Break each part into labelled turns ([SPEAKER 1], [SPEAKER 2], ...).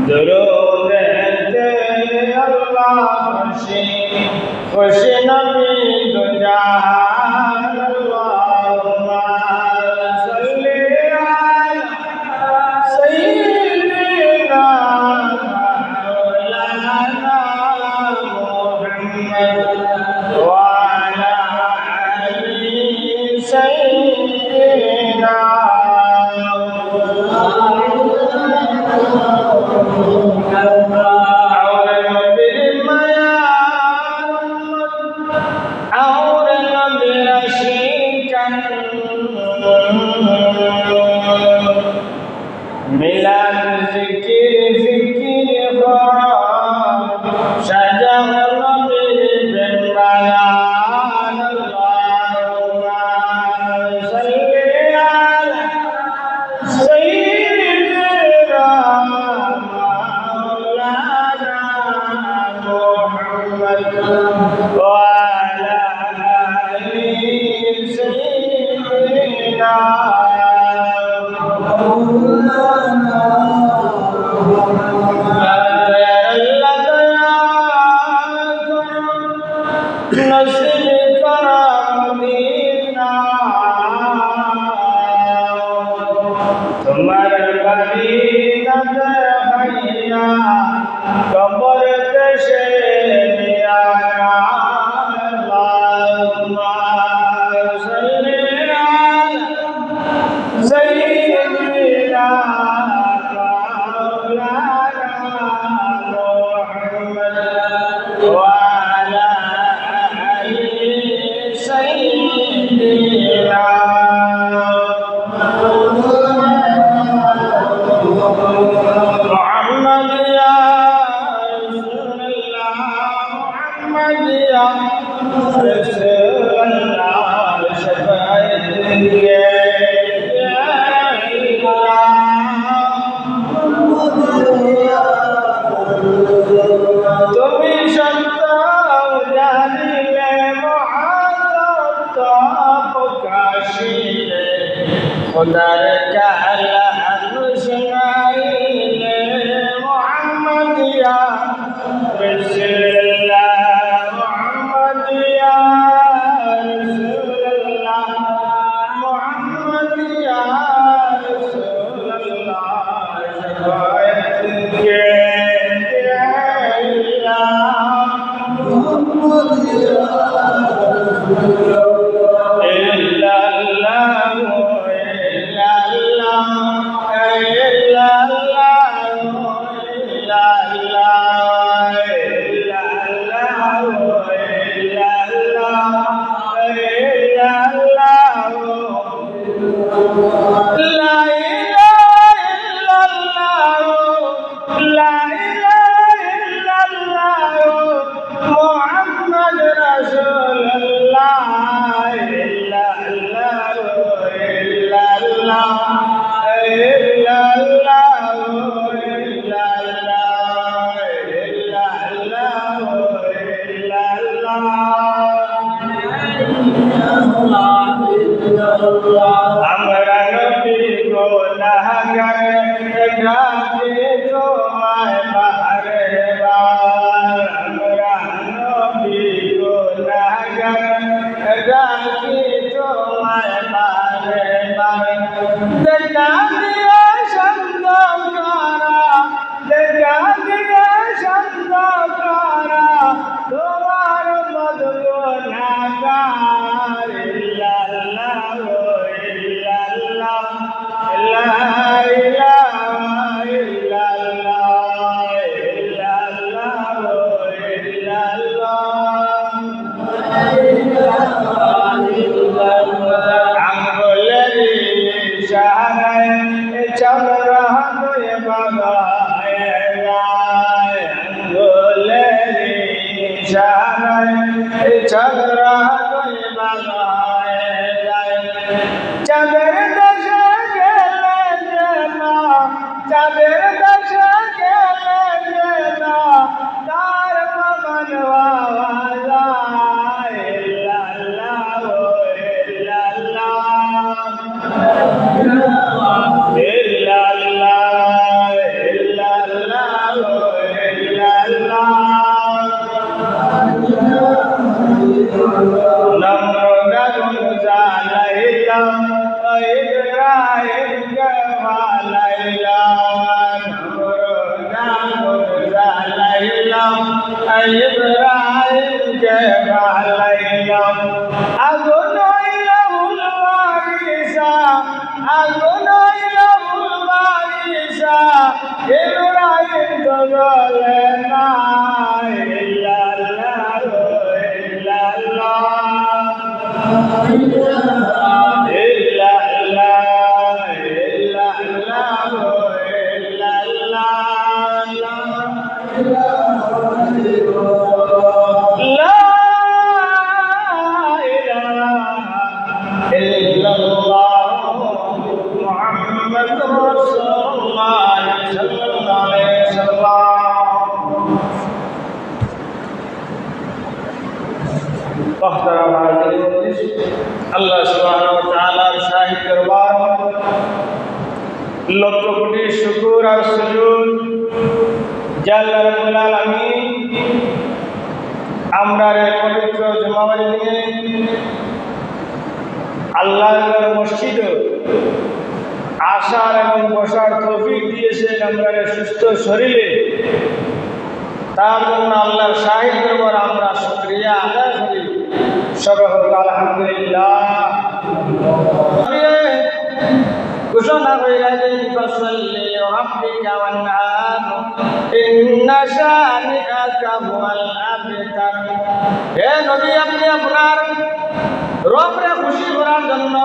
[SPEAKER 1] درود اللہ خوش نبی دو جہان اللہم صلی علی سیدنا مولانا محمد وعلی آلہ سیدنا मिलाद जिकिर फिकिर ख्वाब शाहजहां नबीर बिन बयान अल्लाहुम्मा सल्ली अला सय्यिदना मौलाना मुहम्मद व अला आलि सय्यिदना नसीब करा मदीना तुम्हार मदीना भैया कबर देशे दिया अल्लाहुम्मा सल्ली अला सय्यिदना खुदार कालाम सुनाइले मुहम्मदिया रसूलुल्लाह मुहम्मदिया रसूलुल्लाह मुहम्मदिया रसूलुल्लाह शफाअत के मुहम्मदिया हमरा नबी को लहगर गाजे तुम्हारे बारे बार हमरा नबी को लहगर गाजे तुम्हारे बारे बार देखा दिया शब्दकारा तुम्हार मधुर नागार चल रहा तो ये चल रहा तो ये चादर दशा गेले जना चादर दशा गेले जना तार मनवा वाला इल्लल्लाह ইব্রাহিম তো বলে না ইল্লাল্লাহ ইল্লাল্লাহ ইল্লাল্লাহ আল্লাহ সুবহানাহু ওয়া তাআলার শাহী দরবার লক্ষ কোটি শুকর আর সুজুদ জাল্লা রাব্বুল আলামিন আমরার পবিত্র জুমাবারের দিনে আল্লাহর মসজিদ আসার এবং বসার তৌফিক দিয়েছেন আমরার সুস্থ শরীরে তার জন্য আল্লাহর শাহী দরবার আমরা শুকরিয়া আদায় করি সর্বদা আলহামদুলিল্লাহ ঘোষণা কইরা যে ফাসাল্লি রাব্বিকা ওয়ানহার ইন্না শানিআকা হুয়াল আবতার। হে নবী, আপনি আপনার রবকে খুশি করার জন্য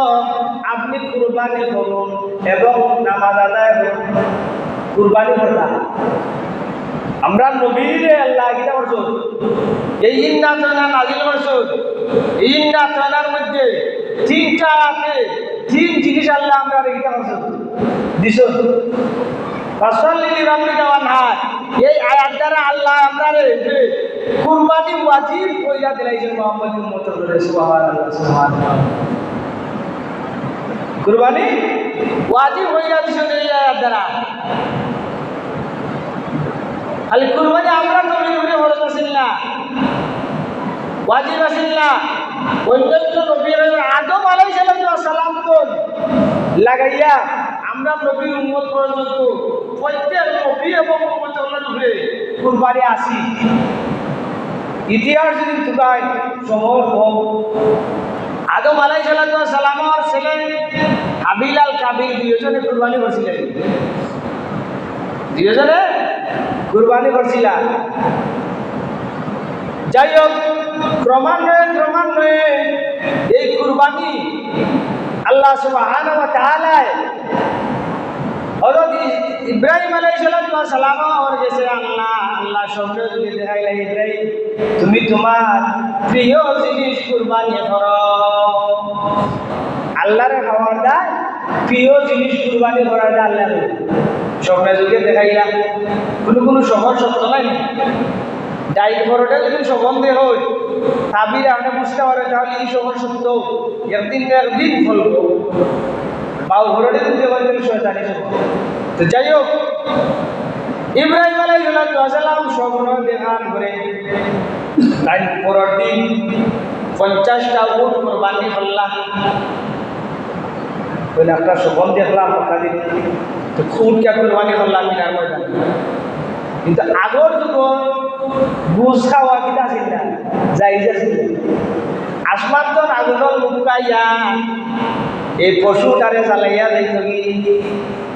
[SPEAKER 1] আপনি কুরবানি করুন এবং নামাজ আদায় করুন। কুরবানি করলাম আমরা নবীরে আল্লাহ কিতা করছো এই ইন্না তানা নাজিল করছো। ইন্না তানার মধ্যে তিনটা আছে, তিন জিনিস আল্লাহ আমরা কিতা করছো দিছো। ফাসাল্লি লিরাব্বিকা ওয়ানহার, এই আয়াত দ্বারা আল্লাহ আমরা কুরবানি ওয়াজিব কইরা দিলাইছেন মুহাম্মদের উম্মতের উপরে। সুবহানাল্লাহ সুবহানাল্লাহ। কুরবানি ওয়াজিব কইরা দিছেন এই আয়াত দ্বারা। খালি কুরবানি আমরা নবীর উপরে ফরজ আছিল না, ওয়াজিব আছিল না। অন্যান্য নবীর আদম আলাইহিস সালাম তো লাগাইয়া আমরা নবীর উম্মত পর্যন্ত প্রত্যেক নবী এবং উম্মতের উপরে কুরবানি আসি। ইতিহাস যদি তুকায় সমর হোক, আদম আলাইহিস সালামের ছেলে হাবিল আর কাবিল দুইজনে কুরবানি করছিলেন। দুইজনে কুরবানি করছিল। যাই হোক, ক্রমান্বয়ে এই কুরবানি আল্লাহ সুবহানাহু ওয়া তাআলা হযরত ইব্রাহিম আলাইহিস সালাম ওর কাছে আল্লাহ স্বপ্নে যদি দেখাইলা, ইব্রাহিম তুমি তোমার প্রিয় জিনিস কুরবানি করো। আল্লাহরে খাবার দেয় প্রিয় জিনিস কুরবানি করার দেয় আল্লাহ স্বপ্নে যদি দেখাইলা। কোনো শহর সত্য নাই, ডাইল বড়টা যদি সবন্ধে হয় তাবির আপনি বুঝতে পারেন তাহলে এই শহর সত্য একদিন ফলব বাউ ঘরটা যদি বলবেন শয়তানি সত্য। তো যাই হোক, ইব্রাহিম আলাইহিস সালাম স্বপ্ন দেখার পরে তাই পরের দিন 50টা উট কুরবানি করলাম। বলে একটা স্বপ্ন দেখলাম দিন তো খুব কে কুরবানি করলাম মিনার ময়দান। কিন্তু আগর যুগ বুঝ খাওয়া কিনা ছিল না, যাইজা ছিল। আসমান তো আগুন লুকাইয়া এই পশু তারে চালাইয়া যাইত কি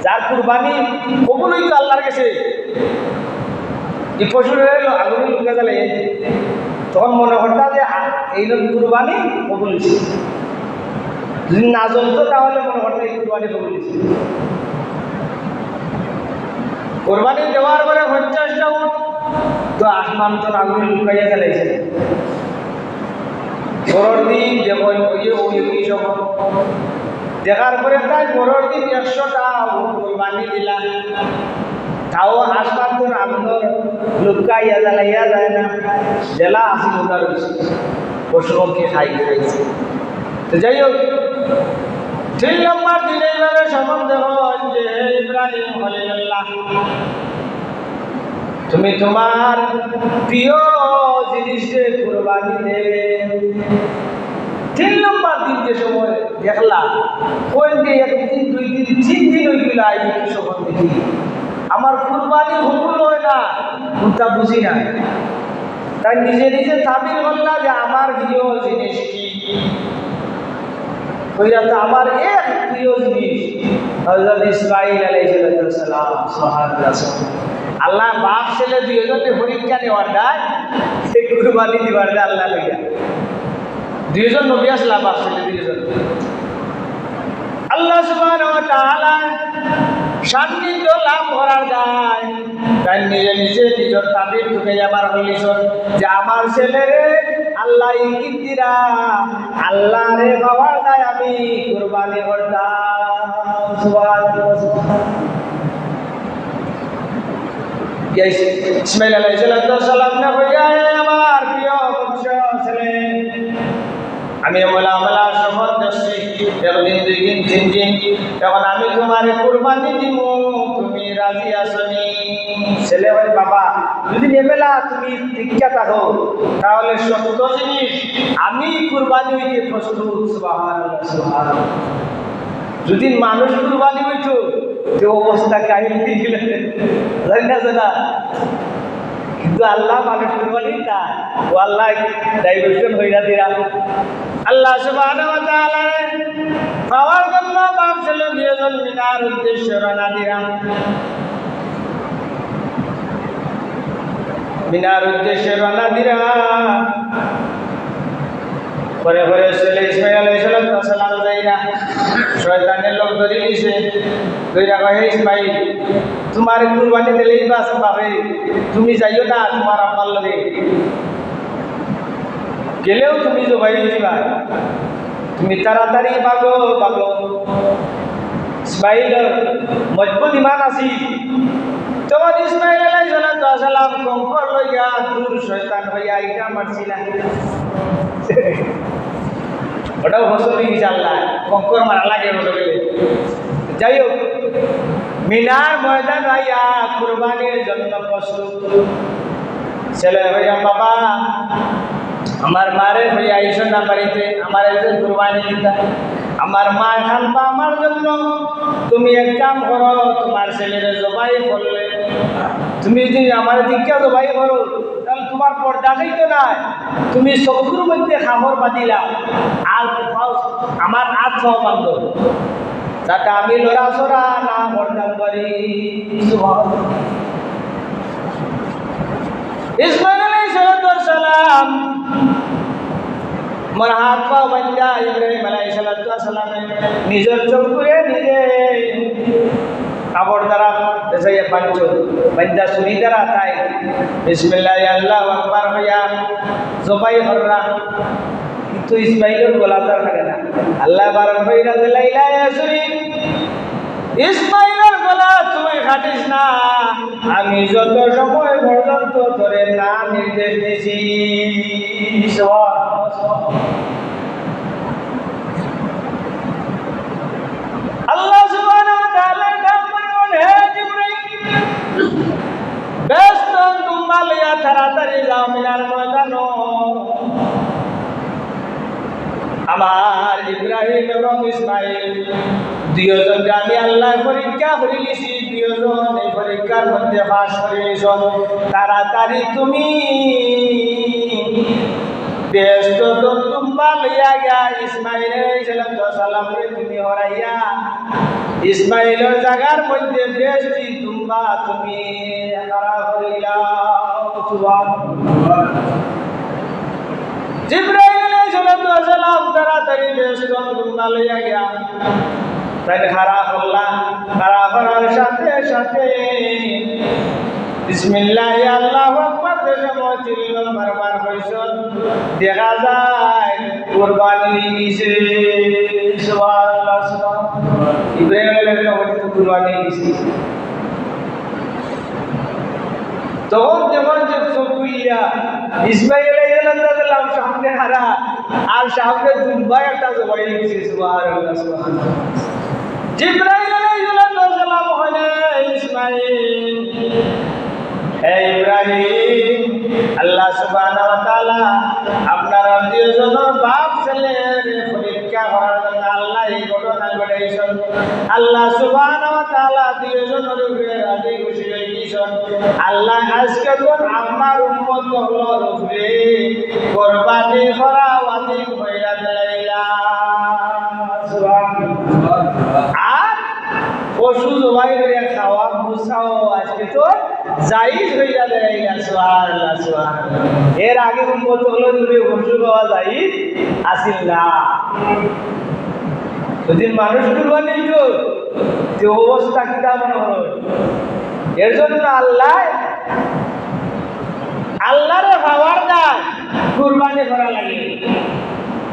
[SPEAKER 1] যার কুরবানি কবুল হইতো আল্লাহর কাছে। এই পশুর আগুন লুকা চালাইয়া তখন মনে করতা যে এই লোক কুরবানি কবুল হয়েছে। যদি না জ্বলতো তাহলে মনে করতা এই কুরবানি কবুল হয়েছে। কোরবানি দেওয়ার পরে 50টা উট তো আসমান তো আগুন লুকাইয়া চালাইছে। পরের দিন যখন সব দেখার পরে তাই পরের দিন 100টা উট কোরবানি দিলাম, তাও আসমান তো আগুন লুকাইয়া জ্বালাইয়া যায় না, জেলা আসি উদার পশুপক্ষী খাইছে। তো যাই হোক, 3 নম্বর দিন এইভাবে সম্বন্ধ হন যে ইব্রাহিম খলিলুল্লাহ তুমি তোমার প্রিয় জিনিসে কুরবানি দেবে। 3 নম্বর দিন যে সময় দেখলা কোন যে 1 দিন 2 দিন 3 দিন হয়ে গেল আই সখন দেখি আমার কুরবানি হুকুম হয় না, কোনটা বুঝি না। তাই নিজে নিজে তাবির করলা যে আমার প্রিয় জিনিস কি। কইরা তো আমার এক প্রিয় জিনিস হযরত ইসমাঈল আলাইহিস সালাম সুবহানাল্লাহ। আল্লাহ বাপ ছেলে দুইজনে পরীক্ষা নেওয়ার দায় সেই কুরবানি দিবার দায় আল্লাহ কইয়া দুইজন নবী আসলা বাপ ছেলে দুইজন আল্লাহ সুবহানাহু ওয়া তাআলা সান্নিধ্য লাভ করার দায় তাই নিজে নিজে নিজের তাবির ঢুকে যাবার হইল যে আমার ছেলেরে আল্লাহ ইঙ্গিত দিরা আল্লাহ রে বাবার দায় আমি কুরবানি করতাম। সুবহানাল্লাহ। ইসমাঈল আলাইহিস সালাম না কইয়া আমার প্রিয় বংশ ছেলে আমি আমলা শপথ করছি একদিন দুই দিন তিন দিন তখন আমি তোমার কুরবানি দিব তুমি রাজি আসনি? ছেলে ভাই বাবা যদি এবেলা তুমি টিকা থাকো তাহলে সত্য জিনিস আমি কুরবানি হইতে প্রস্তুত। সুবহানাল্লাহ সুবহানাল্লাহ। যদি মানুষ কুরবানি হইতো তো অবস্থা কাহিল দিলে জানা কিন্তু আল্লাহ মানুষ কুরবানি না ও আল্লাহ ডাইভার্সন হইয়া দিরা আল্লাহ সুবহানাহু ওয়া তাআলা পাওয়ার জন্য বাপ ছেলে দুইজন মিনার উদ্দেশ্যে রওনা দিরা পরে পরে ছেলে ইসমাঈল আলাইহিস সালাম যাইরা শয়তানের লোক ধরে নিছে কইরা কয় হে ইসমাঈল তোমার কুরবানি দিলেই বাস পাবে তুমি যাইও না তোমার আব্বার লগে গেলেও তুমি জবাই দিবা তুমি তাড়াতাড়ি ভাগো ভাগো। ইসমাঈল মজবুত ইমান আছি তখন ইসমাঈল আলাইহিস সালাম কঙ্কর লইয়া দূর শয়তান হইয়া ইটা মারছিলা ওটাও হসলি ইনশাআল্লাহ কঙ্কর মারা লাগে হসলি। যাই হোক মিনার ময়দান হইয়া কুরবানির জন্য প্রস্তুত ছেলে হইয়া বাবা আমার মারে হইয়া আইসো না বাড়িতে আমার একজন কুরবানি দিতা আমার মা এখন পা আমার জন্য তুমি এক কাম করো তোমার ছেলের জবাই করলে তুমি যদি আমার দীক্ষা জবাই করো তাহলে তোমার পর্দা খাইতো না তুমি চকুর মধ্যে খামর বাঁধিলা আর আমার হাত খাওয়া বান্ধ যাতে আমি লড়াচড়া না করতাম পারি। ইসমাঈল আলাইহিস সালাম আমার হাত পা বান্ধা ইব্রাহিম আলাইহিস সালামের নিজের চকুরে নিজে কাপড় দ্বারা এসাইয়া বাঁধছো বান্ধা ছুরি দ্বারা তাই বিসমিল্লাহ আল্লাহু আকবার হইয়া জবাই কররা কিন্তু ইসমাঈলের গলা তার থাকে না আল্লাহ বারণ হইরা দিলাইলা ছুরি ইসমাঈলের গলা তুই কাটিস না আমি যত সময় পর্যন্ত ধরে না নির্দেশ দিছি। আল্লাহ সুবহানাহু ওয়া তাআলা বলেন হে জিবরাইল ব্যস্ত তোমরা লইয়া তাড়াতাড়ি যাও মিনার ময়দান আমার ইব্রাহিম এবং ইসমাঈল দুইজনকে আমি আল্লাহ পরীক্ষা করে নিয়েছি দুইজন এই পরীক্ষার মধ্যে পাস করে নিয়েছ তাড়াতাড়ি তুমি ব্যস্ত তোমরা লইয়া গিয়া ইসমাঈল সালামকে তুমি হরাইয়া ইসমাঈলের জায়গার মধ্যে বেশি তোমরা তুমি খাড়া করিলা। জিবরাইল আলাইহিস সালাম তাড়াতাড়ি ব্যস্ত তোমরা লইয়া গিয়া তাই খাড়া করলা খাড়া করার সাথে সাথে বিসমিল্লাহ আল্লাহু আকবার সময় চিল্লাম বারবার হইছে দেখা যায় কুরবানি দিছে। সুবহানাল্লাহ সুবহানাল্লাহ। ইব্রাহিম আলাইহিস সালাম কুরবানি দিছে তখন যেমন যে চকুইয়া ইসমাঈল আলাইহিস সালাম সামনে হারা আর সামনে দুর্বাই একটা জবাই দিছে। সুবহানাল্লাহ সুবহানাল্লাহ। জিবরাইল আলাইহিস সালাম হলে ইসমাঈল হে ইব্রাহিম আল্লাহ সুবহানাহু ওয়া তাআলা আপনার দুইজন বাপ ছেলের পরীক্ষা করার জন্য আল্লাহ এই ঘটনা ঘটাইছেন। আল্লাহ সুবহানাহু ওয়া তাআলা দুইজনের উপরে রাজি খুশি হয়ে গেছেন। আল্লাহ আজকে তো আমার উম্মত হলোর উপরে কুরবানি করা ওয়াজিব হইয়া দিলাইলা। আর পশু জবাই করে খাওয়া মুসাও আজকে তো জাইজ হইয়া দেয় সুবহানাল্লাহ সুবহানাল্লাহ। এর আগে উম্মত হলো দূরে পশু পাওয়া জাইজ আসিল না। যদি মানুষ কুরবানি দিত যে অবস্থা কিটা মনে হলো। এর জন্য আল্লাহরে পাওয়ার দায় কুরবানি করা লাগে।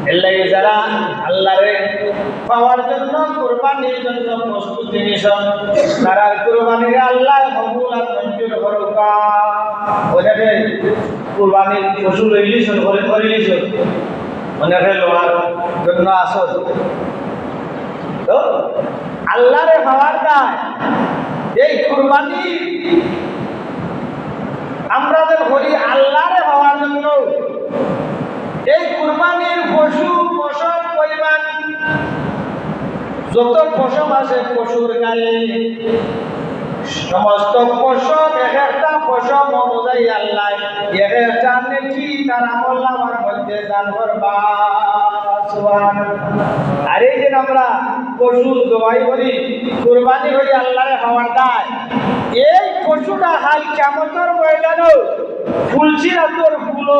[SPEAKER 1] এর লাগে যারা আল্লাহরে পাওয়ার জন্য কুরবানির জন্য প্রস্তুতি নিছেন তারা কুরবানির আল্লাহ কবুল আর মঞ্জুর করুকা। ওইটাকে কুরবানির পশু লইলিছেন করে করিলিছেন অনেকে লোহার জন্য আসত তো আল্লাহরে পাওয়ার দায় এই কুরবানি আমরা যে করি আল্লাহরে পাওয়ার জন্য। এই কুরবানির পশু পশম পরিমাণ যত পশম আছে পশুর গায়ে সমস্ত পশম এক একটা পশম অনুযায়ী আল্লাহ এক একটা নেকি তার আমলনামার মধ্যে দান করবা। আর এই যে আমরা পশু জবাই করি কুরবানি করি আল্লাহরে খাওয়ার দায় এই পশুটা হাল কিয়ামতের ময়দানে ফুলছি রাতর ফুলো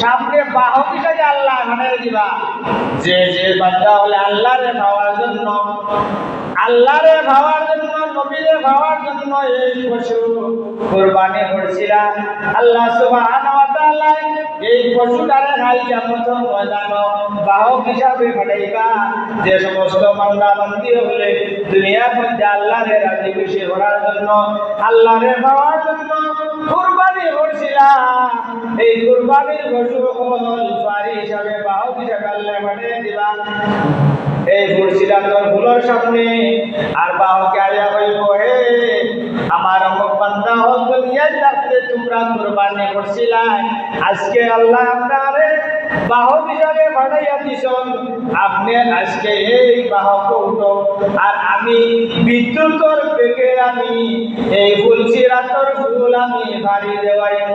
[SPEAKER 1] সামনে বাহক হিসাবে আল্লাহ বানিয়ে দিবা। যে বান্দা হলে আল্লাহরে খাওয়ার জন্য নবীরে খাওয়ার জন্য এই পশু কুরবানি করছিলা আল্লাহ সুবহানাহু ওয়া তাআলা এই পশুটারে খাই কিয়ামতের ময়দানে বাহক হিসাবে পাঠাইবা। যে সমস্ত বান্দা বান্দি হলে দুনিয়ার মধ্যে আল্লাহরে রাজি খুশি করার জন্য আল্লাহরে খাওয়ার জন্য কুরবানি করছিলা এই কুরবানির পশু হল ফারি হিসাবে বাহক হিসাবে আল্লাহ পাঠিয়ে দিবা। এই ফুলছিলা তোর ফুলের সামনে আর বাহকে আয়া হইব হে আমার অমুক বান্দা হোক দুনিয়ায় থাকতে তোমরা কুরবানি করছিলা আজকে আল্লাহ আপনারে বাহক হিসাবে পাঠাইয়া দিছেন আপনি আজকে এই বাহক উঠো আর আমি বিদ্যুৎর বেগে আমি এই ফুলছিরাতর ফুল আমি ভারী দেওয়াইব।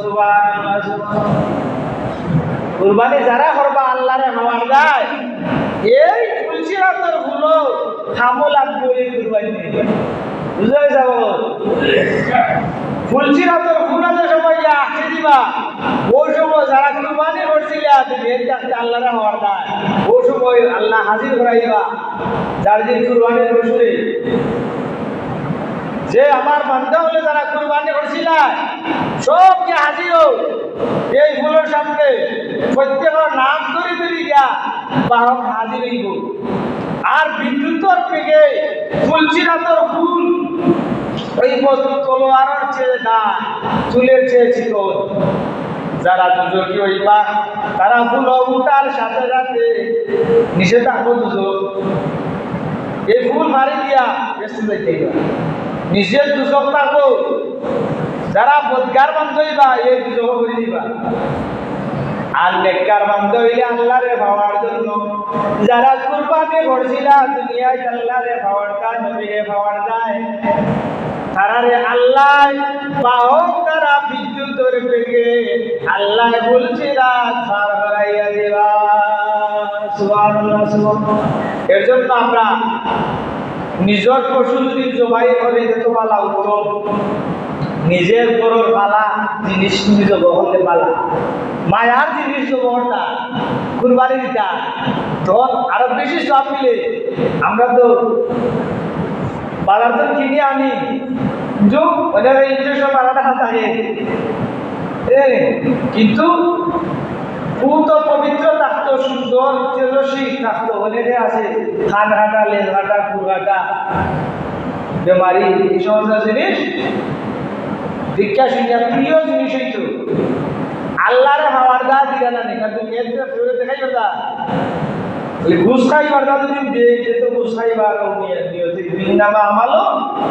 [SPEAKER 1] সুবহানাল্লাহ। কুরবানি যারা করবা আল্লাহরে খাওয়ার যায় এই ফুলছিরাতর ফুলো খামো লাগবো এই কুরবানি বুঝতে যাব। ফুলছিরাতর ফুল যে সময় আসে দিবা ওই সময় যারা কুরবানি করছিলা তুমি আল্লাহরে খাওয়ার যায় ওই সময় আল্লাহ হাজির করাইবা যার যে কুরবানির বসে যে আমার বান্দা হলে যারা কুরবানি করছিল সবকে হাজির হোক এই ফুলের সামনে প্রত্যেকের নাম ধরে ধরে গিয়া বাহক হাজির হইব। আর বিদ্যুৎর পেগে ফুলছিরাতর ফুল ওই তলোয়ারের চেয়ে না চুলের চেয়ে চিকন। যারা দুজকি হইবা তারা ফুল উঠার সাথে সাথে নিষেধ থাকবো দুজক এই ফুল মারি দিয়া বেশি যাইতে নিষেধ দুজক থাকবো। যারা বদগার বান্ধ হইবা এই দুজক করে দিবা আর নেককার বান্ধ হইলে আল্লাহরে পাওয়ার জন্য যারা কুরবানি করছিলা দুনিয়ায় আল্লাহরে পাওয়ার যায় নবীরে পাওয়ার যায় তারারে আল্লাহ বাহক তারা বিদ্যুৎর বেগে আল্লাহ বলছিলা ছাড় করাইয়া দিবা। সুবহানাল্লাহ সুবহানাল্লাহ। এর জন্য আমরা নিজের পশু যদি জবাই করে যেত পালা উত্তম নিজের গরুর পালা জিনিস নিজ বহলে পালা মায়ার জিনিস বহরটা কুরবানি দিতা তখন আরো বেশি সব মিলে। আমরা তো বাজার তো কিনে আনি ওদের ইন্টারেস্ট বাড়াটা থাকে কিন্তু তো পবিত্র থাকতো সুন্দর তেজস্বী থাকতো অনেকে আছে খান হাঁটা লেজ হাঁটা কুর হাঁটা বেমারি এই সমস্ত জিনিস দীক্ষা শুনিয়া প্রিয় জিনিস হইতো আল্লাহরে হাওয়ার দা দিলা না দেখা তুমি এতে ফেলে দেখাই কথা ঘুষ খাইবার দা তুমি দে তো ঘুষ খাইবার নিয়তি বিনামা আমালো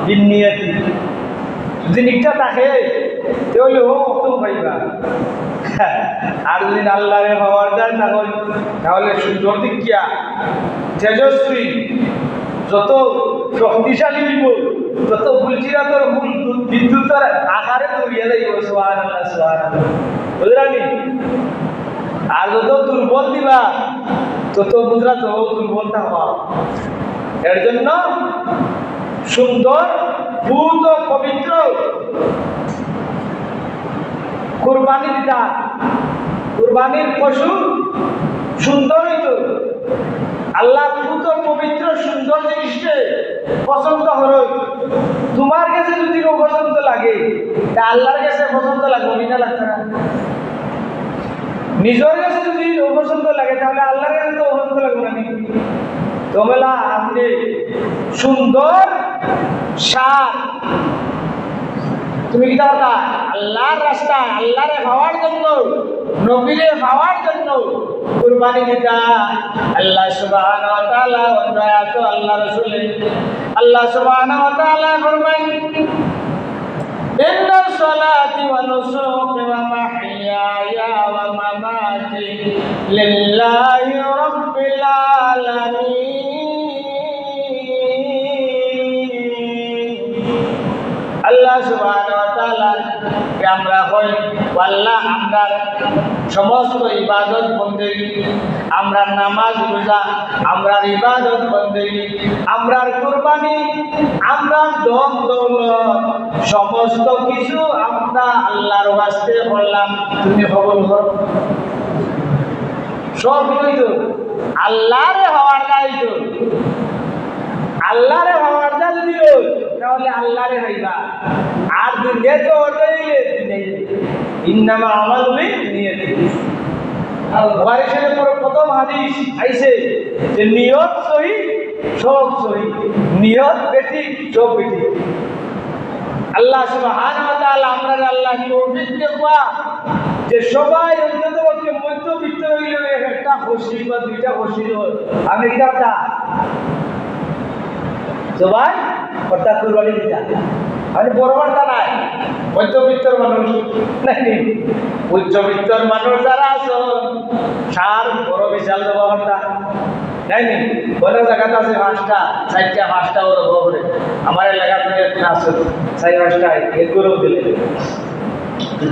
[SPEAKER 1] বিনিয়তি যদি নিকটা থাকে তাহলে ও অত পাইবা। আর যদি আল্লাহরে পাওয়ার যায় তাহলে সুন্দর দিকিয়া তেজস্বী যত শক্তিশালী হইব যত ফুলছিরাতর ফুল বিদ্যুতের আকারে তৈরিয়া যাইব। সুবহানাল্লাহ সুবহানাল্লাহ বুঝলানি। আর যত দুর্বল দিবা তত বুঝরা তো দুর্বল থাকবা। এর জন্য সুন্দর ভূত পবিত্র কুরবানি দিতা। কুরবানির পশু সুন্দর হইত। আল্লাহ ভূত পবিত্র সুন্দর জিনিসকে পছন্দ হলো। তোমার কাছে যদি পছন্দ লাগে তা আল্লাহর কাছে পছন্দ লাগবে না, লাগবে না? নিজের কাছে যদি অপছন্দ লাগে তাহলে আল্লাহর কাছে তো অপছন্দ লাগবে না। তোমরা আপনি সুন্দর সার তুমি কি দাও আল্লাহর রাস্তায় আল্লাহরে পাওয়ার জন্য, নবীরে পাওয়ার জন্য কুরবানি দিতা। আল্লাহ সুবহানাহু ওয়া তাআলা ওয়াত আল্লাহ রাসূল আল্লাহ সুবহানাহু ওয়া তাআলা ফরমান ইন্না সলাতি ওয়া নুসুকি ওয়া মাহইয়ায়া ওয়া মামাতি লিল্লাহি রাব্বিল আলামিন। আল্লাহ সুবহানাহু ওয়া তাআলা আমরা কই আল্লাহ আমরা সমস্ত ইবাদত বন্দেগী, আমরা নামাজ রোজা, আমরা ইবাদত বন্দেগী, আমরা কুরবানি, আমরা ধন দৌলত সমস্ত কিছু আমরা আল্লাহর ওয়াস্তে করলাম। তুমি কবুল করো। সব কিছু আল্লাহরে হওয়ার দায়িত্ব। আল্লাহরে হওয়ার দায়িত্ব তাহলে আল্লাহরে হইবা। আর দুনিয়াতে ওটাই ইন্নামা আমালু বিনিয়াতি। ওয়ারিসের পর প্রথম হাদিস আইছে যে নিয়ত সহি সব সহি, নিয়ত বেটি সব বেটি। আল্লাহ সুবহানাহু ওয়া তাআলা আমরা আল্লাহ তৌফিক দেওয়া যে সবাই অন্ততপক্ষে মধ্যবিত্ত হইলে একটা খুশি বা দুইটা খুশি আমি কি দাদা সবাই কর্তা কুরবানি দিতা। আমি বড় বার্তা নাই, মধ্যবিত্তর মানুষ নাকি উচ্চবিত্তর মানুষ যারা আছো সার বড় বিশাল দেওয়া বার্তা নাই নি। কোনো জায়গাতে আছে 5টা 4টা 5টা ওর করে আমার এলাকাতে আছে 4-5টা এগুলো দিলে।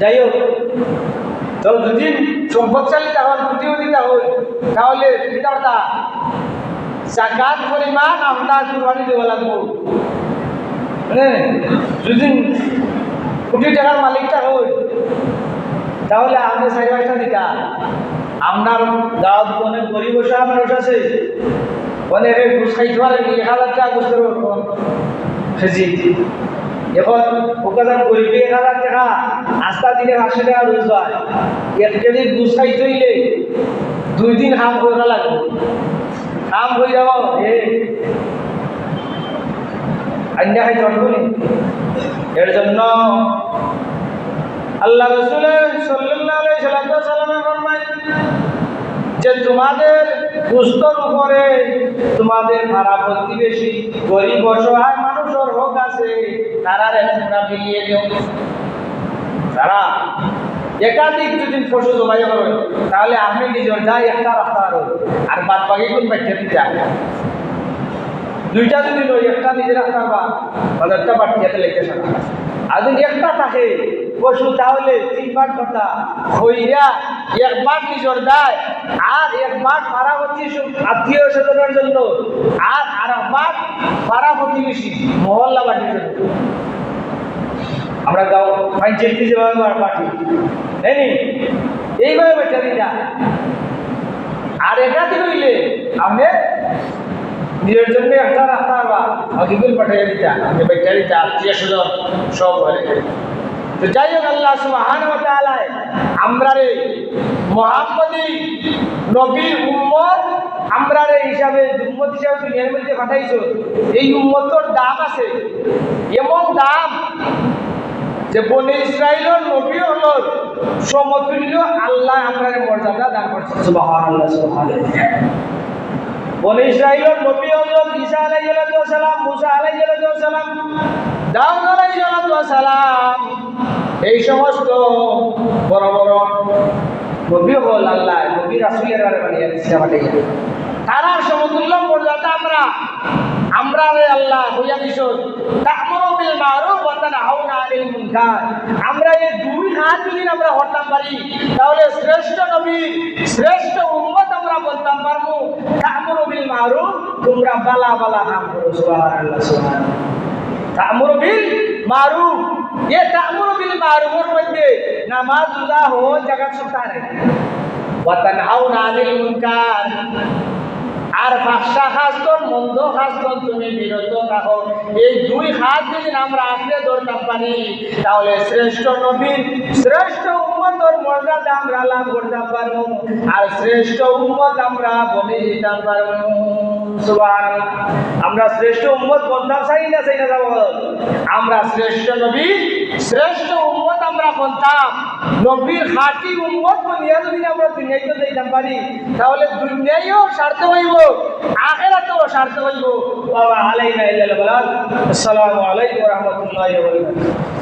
[SPEAKER 1] যাই হোক, তো যদি সম্পদশালী তখন কোটিপতি তাহলে পিতাটা জাকাত পরিমাণ আমরা কুরবানি দেওয়া লাগবো। যদি কোটি টাকার মালিকটা হই তাহলে আমাদের 4-5টা দিতা। আপনার গাঁৱত অনেক গরিব মানুষ আছে, অনেক ঘুষ খাইতে পারে 1000 টাকা ঘুষ খেজি। এখন ওখানে গরিবে 1000 টাকা আস্তা দিলে 500 টাকা রোজ হয়। 1 কেজি ঘুষ খাইতে হইলে 2 দিন কাম করা লাগবে। কাম হয়ে যাব আন্যা খাই চলবো নি। এর জন্য আল্লাহ রাসূল সাল্লাল্লাহু আলাইহি ওয়াসাল্লাম ফরমান যে তোমাদের দুস্থর উপরে তোমাদের পাড়া প্রতিবেশী গরিব অসহায় মানুষের হক আছে, তারা তোমরা মিলিয়ে দিও। তারা একাধিক যদি পশু জমাই করবে তাহলে আমি নিজের যাই একটা রাস্তা আর বাদ বাকি কোন ব্যাখ্যা দিতে দুইটা যদি নই একটা নিজের রাস্তা বা একটা বাড়িতে লেগে থাকা। আর যদি একটা থাকে পশু তাহলে 3 বার কথা হইয়া 1 বার নিজের দায় আর 1 বার পাড়া প্রতিবেশী আত্মীয় স্বজনের জন্য আর 1 বার পাড়া প্রতিবেশী মহল্লা বাড়ির জন্য। আমরা গাঁও পঞ্চায়েত যেভাবে পাঠি তাই এইভাবে বেচা দিতা। আর একাধিক হইলে আপনি নিজের জন্য একটা রাস্তা বা হকিকুল পাঠিয়ে দিতা, আপনি বেচা দিতা আত্মীয় স্বজন সব হয়ে। তো যাই হোক, আল্লাহ সুবহানাহু ওয়া তাআলা আমরা রে মুহাম্মদী নবীর উম্মত আমরা রে হিসাবে উম্মত হিসাবে দুনিয়ার মধ্যে পাঠাইছো। এই উম্মতর দাম আছে, এমন দাম যে বনি ইসরাইলের নবী হলো সমতুল্য আল্লাহ আমরা মর্যাদা দান করছে। সুবহানাল্লাহ সুবহানাল্লাহ। বনি ইসরাইলের নবী হলো ঈসা আলাইহিস সালাম, মুসা আলাইহিস সালাম, দাউদ আলাইহিস সালাম। এই সমস্ত বড় বড় নবী হল আল্লাহ নবী রাসূলের বানিয়ে দিয়েছে আমাদের। তারা সমতুল্য মর্যাদা আমরা আল্লাহ হইয়া দিছ। তা'মুরু বিল মা'রুফ ওয়া তানহাউনা আনিল মুনকার। আমরা এই 2 হাত যদি আমরা হরতাম পারি তাহলে শ্রেষ্ঠ নবী শ্রেষ্ঠ উম্মত আমরা আমরা বলতাম পারবো তা'মুরু বিল মারুফ, তোমরা বালা বালা কাম করো। সুবহানাল্লাহ সুবহানাল্লাহ। তা'মুরু বিল মারুফ, ये তা'মুরু বিল মারুফের মধ্যে নামাজ রোজা হো জায়গা সত্তা রে, ওয়া তানহাউনা আনিল মুনকার, আর ফাহশা কাজতন মন্দ কাজতন তুমি বিরত থাকো। এই দুই কাজ যদি আমরা আঁকড়ে ধরতে পারি তাহলে শ্রেষ্ঠ নবীর শ্রেষ্ঠ উম্মতের মর্যাদা আমরা লাভ করতে পারবো, আর শ্রেষ্ঠ উম্মত আমরা বনে যেতে পারবো। সুবহানাল্লাহ। আমরা শ্রেষ্ঠ উম্মত বলতাম চাই না যাবো, আমরা শ্রেষ্ঠ নবী শ্রেষ্ঠ উম্মত আমরা বলতাম। নবীর খাঁটি উম্মত বনিয়া যদি আমরা দুনিয়াতে যেতে পারি তাহলে দুনিয়ায়ও সার্থক হইব, আখিরাতেও সার্থক হইব। ওয়া মা আলাইনা ইল্লাল বালাগ। আসসালামু আলাইকুম ওয়া রাহমাতুল্লাহি ওয়া বারাকাতুহু।